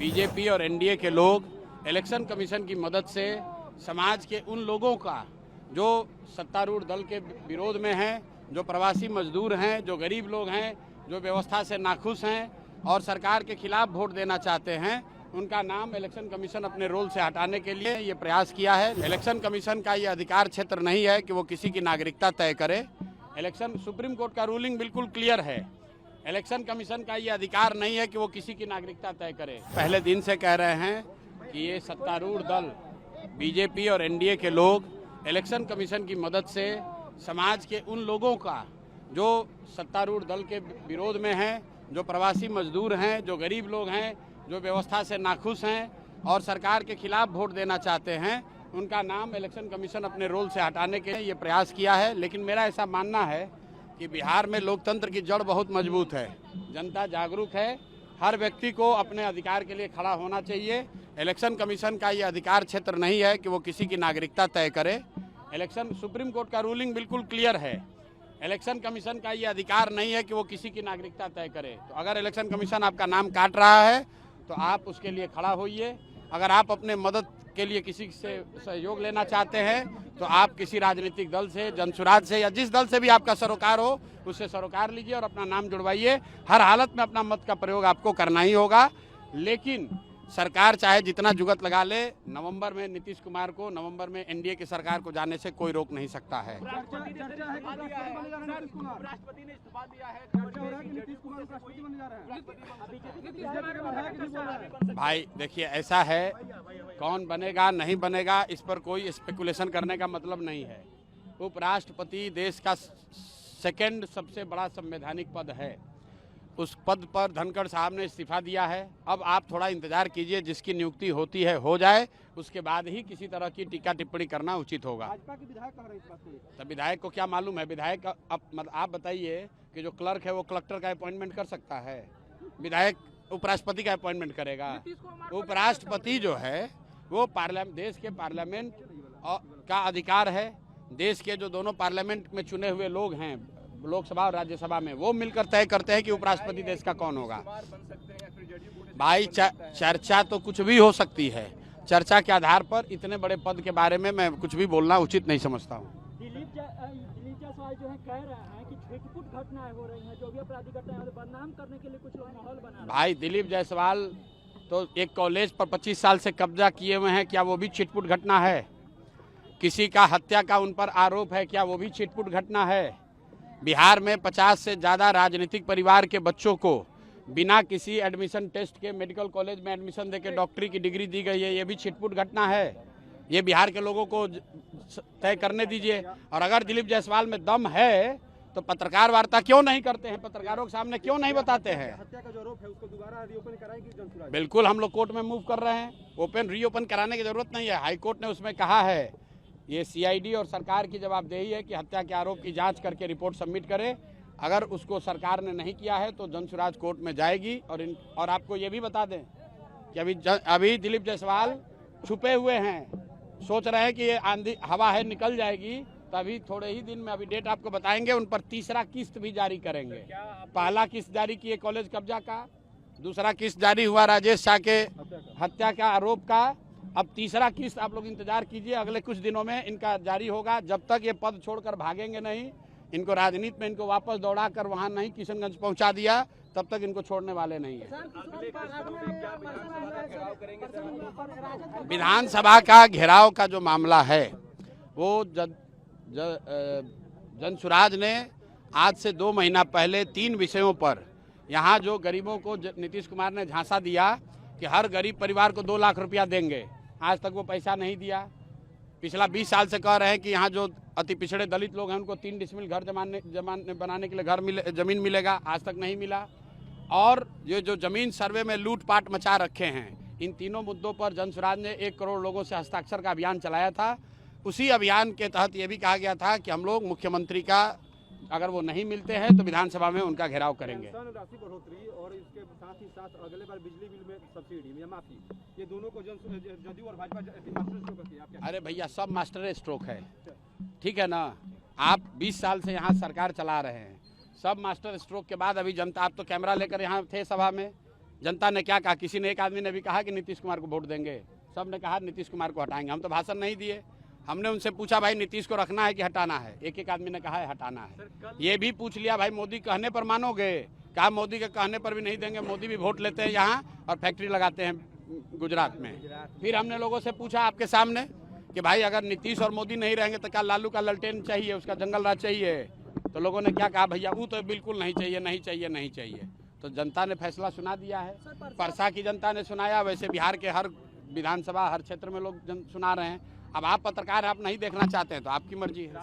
BJP और NDA के लोग इलेक्शन कमीशन की मदद से समाज के उन लोगों का जो सत्तारूढ़ दल के विरोध में हैं, जो प्रवासी मजदूर हैं, जो गरीब लोग हैं, जो व्यवस्था से नाखुश हैं और सरकार के खिलाफ वोट देना चाहते हैं, उनका नाम इलेक्शन कमीशन अपने रोल से हटाने के लिए ये प्रयास किया है। इलेक्शन कमीशन का ये अधिकार क्षेत्र नहीं है कि वो किसी की नागरिकता तय करे। इलेक्शन सुप्रीम कोर्ट का रूलिंग बिल्कुल क्लियर है। इलेक्शन कमीशन का ये अधिकार नहीं है कि वो किसी की नागरिकता तय करे। पहले दिन से कह रहे हैं कि ये सत्तारूढ़ दल बीजेपी और एनडीए के लोग इलेक्शन कमीशन की मदद से समाज के उन लोगों का जो सत्तारूढ़ दल के विरोध में हैं, जो प्रवासी मजदूर हैं, जो गरीब लोग हैं, जो व्यवस्था से नाखुश हैं और सरकार के खिलाफ वोट देना चाहते हैं, उनका नाम इलेक्शन कमीशन अपने रोल से हटाने के लिए ये प्रयास किया है। लेकिन मेरा ऐसा मानना है कि बिहार में लोकतंत्र की जड़ बहुत मजबूत है, जनता जागरूक है, हर व्यक्ति को अपने अधिकार के लिए खड़ा होना चाहिए। इलेक्शन कमीशन का ये अधिकार क्षेत्र नहीं है कि वो किसी की नागरिकता तय करे। इलेक्शन सुप्रीम कोर्ट का रूलिंग बिल्कुल क्लियर है। इलेक्शन कमीशन का ये अधिकार नहीं है कि वो किसी की नागरिकता तय करे। तो अगर इलेक्शन कमीशन आपका नाम काट रहा है तो आप उसके लिए खड़ा होइए। अगर आप अपने मदद के लिए किसी से सहयोग लेना चाहते हैं तो आप किसी राजनीतिक दल से, जनसुराज से या जिस दल से भी आपका सरोकार हो उससे सरोकार लीजिए और अपना नाम जुड़वाइए। हर हालत में अपना मत का प्रयोग आपको करना ही होगा। लेकिन सरकार चाहे जितना जुगत लगा ले, नवंबर में नीतीश कुमार को, नवंबर में एनडीए की सरकार को जाने से कोई रोक नहीं सकता है। भाई देखिए, ऐसा है, कौन बनेगा नहीं बनेगा इस पर कोई स्पेकुलेशन करने का मतलब नहीं है। उपराष्ट्रपति देश का सेकंड सबसे बड़ा संवैधानिक पद है। उस पद पर धनखड़ साहब ने इस्तीफा दिया है। अब आप थोड़ा इंतजार कीजिए, जिसकी नियुक्ति होती है हो जाए, उसके बाद ही किसी तरह की टीका टिप्पणी करना उचित होगा। भाजपा के विधायक कह रहे हैं इस बात को। तो विधायक को क्या मालूम है? विधायक आप बताइए कि जो क्लर्क है वो कलेक्टर का अपॉइंटमेंट कर सकता है? विधायक उपराष्ट्रपति का अपॉइंटमेंट करेगा? उपराष्ट्रपति जो है वो देश के पार्लियामेंट का अधिकार है। देश के जो दोनों पार्लियामेंट में चुने हुए लोग हैं, लोकसभा और राज्यसभा में, वो मिलकर तय करते हैं कि उपराष्ट्रपति देश का कौन होगा। भाई चर्चा तो कुछ भी हो सकती है। चर्चा के आधार पर इतने बड़े पद के बारे में मैं कुछ भी बोलना उचित नहीं समझता हूँ। दिलीप जायसवाल जो है कह रहे हैं कि छिटपुट घटनाएं हो रही हैं, जो भी अपराधी घटनाएं बदनाम करने के लिए कुछ लोग माहौल बना रहे हैं। भाई दिलीप जायसवाल तो एक कॉलेज पर 25 साल से कब्जा किए हुए हैं, क्या वो भी छिटपुट घटना है? किसी का हत्या का उन पर आरोप है, क्या वो भी छिटपुट घटना है? बिहार में 50 से ज़्यादा राजनीतिक परिवार के बच्चों को बिना किसी एडमिशन टेस्ट के मेडिकल कॉलेज में एडमिशन देके डॉक्टरी की डिग्री दी गई है। ये भी छिटपुट घटना है। ये बिहार के लोगों को तय करने दीजिए। और अगर दिलीप जायसवाल में दम है तो पत्रकार वार्ता क्यों नहीं करते हैं? पत्रकारों के सामने क्यों नहीं बताते हैं? हत्या का जो आरोप है उसको दोबारा रीओपन कराएंगे जनसुराज? बिल्कुल, हम लोग कोर्ट में मूव कर रहे हैं। रीओपन कराने की जरूरत नहीं है। हाई कोर्ट ने उसमें कहा है, ये सीआईडी और सरकार की जवाबदेही है कि हत्या के आरोप की जांच करके रिपोर्ट सबमिट करे। अगर उसको सरकार ने नहीं किया है तो जनसुराज कोर्ट में जाएगी। और आपको ये भी बता दें कि अभी दिलीप जायसवाल छुपे हुए हैं, सोच रहे हैं कि ये आंधी हवा है निकल जाएगी, तो अभी थोड़े ही दिन में, अभी डेट आपको बताएंगे, उन पर तीसरा किस्त भी जारी करेंगे। पहला किस्त जारी किए कॉलेज कब्जा का, दूसरा किस्त जारी हुआ राजेश शाह के हत्या का आरोप का, अब तीसरा किस्त आप लोग इंतजार कीजिए, अगले कुछ दिनों में इनका जारी होगा। जब तक ये पद छोड़कर भागेंगे नहीं, इनको राजनीति में इनको वापस दौड़ा कर वहाँ नहीं किशनगंज पहुँचा दिया, तब तक इनको छोड़ने वाले नहीं है। विधानसभा का घेराव का जो मामला है वो जनसुराज ने आज से 2 महीना पहले 3 विषयों पर, यहाँ जो गरीबों को नीतीश कुमार ने झांसा दिया कि हर गरीब परिवार को 2 लाख रुपया देंगे, आज तक वो पैसा नहीं दिया। पिछला 20 साल से कह रहे हैं कि यहाँ जो अति पिछड़े दलित लोग हैं उनको 3 डिसमिल घर बनाने के लिए जमीन मिलेगा, आज तक नहीं मिला। और ये जो जमीन सर्वे में लूटपाट मचा रखे हैं, इन तीनों मुद्दों पर जनसुराज ने 1 करोड़ लोगों से हस्ताक्षर का अभियान चलाया था। उसी अभियान के तहत ये भी कहा गया था कि हम लोग मुख्यमंत्री का, अगर वो नहीं मिलते हैं तो विधानसभा में उनका घेराव करेंगे। राशि बढ़ोतरी और इसके साथ ही साथ अगले बार बिजली बिल में सब्सिडी या माफी, ये दोनों को जदयू और भाजपा मास्टर स्ट्रोक किया। अरे भैया, सब मास्टर स्ट्रोक है, ठीक है ना? आप 20 साल से यहाँ सरकार चला रहे हैं, सब मास्टर स्ट्रोक के बाद अभी जनता, आप तो कैमरा लेकर यहाँ थे सभा में, जनता ने क्या कहा, किसी ने एक आदमी ने भी कहा कि नीतीश कुमार को वोट देंगे, सब ने कहा नीतीश कुमार को हटाएंगे। हम तो भाषण नहीं दिए, हमने उनसे पूछा भाई नीतीश को रखना है कि हटाना है, एक एक आदमी ने कहा है हटाना है। ये भी पूछ लिया भाई मोदी कहने पर मानोगे, कहा मोदी के कहने पर भी नहीं देंगे, मोदी भी वोट लेते हैं यहाँ और फैक्ट्री लगाते हैं गुजरात में। फिर हमने लोगों से पूछा आपके सामने कि भाई अगर नीतीश और मोदी नहीं रहेंगे तो क्या लालू का ललटेन चाहिए, उसका जंगल राज चाहिए? तो लोगों ने क्या कहा, भैया वो तो बिल्कुल नहीं चाहिए, नहीं चाहिए, नहीं चाहिए। तो जनता ने फैसला सुना दिया है, परसा की जनता ने सुनाया, वैसे बिहार के हर विधानसभा हर क्षेत्र में लोग सुना रहे हैं। अब आप पत्रकार आप नहीं देखना चाहते हैं तो आपकी मर्जी है।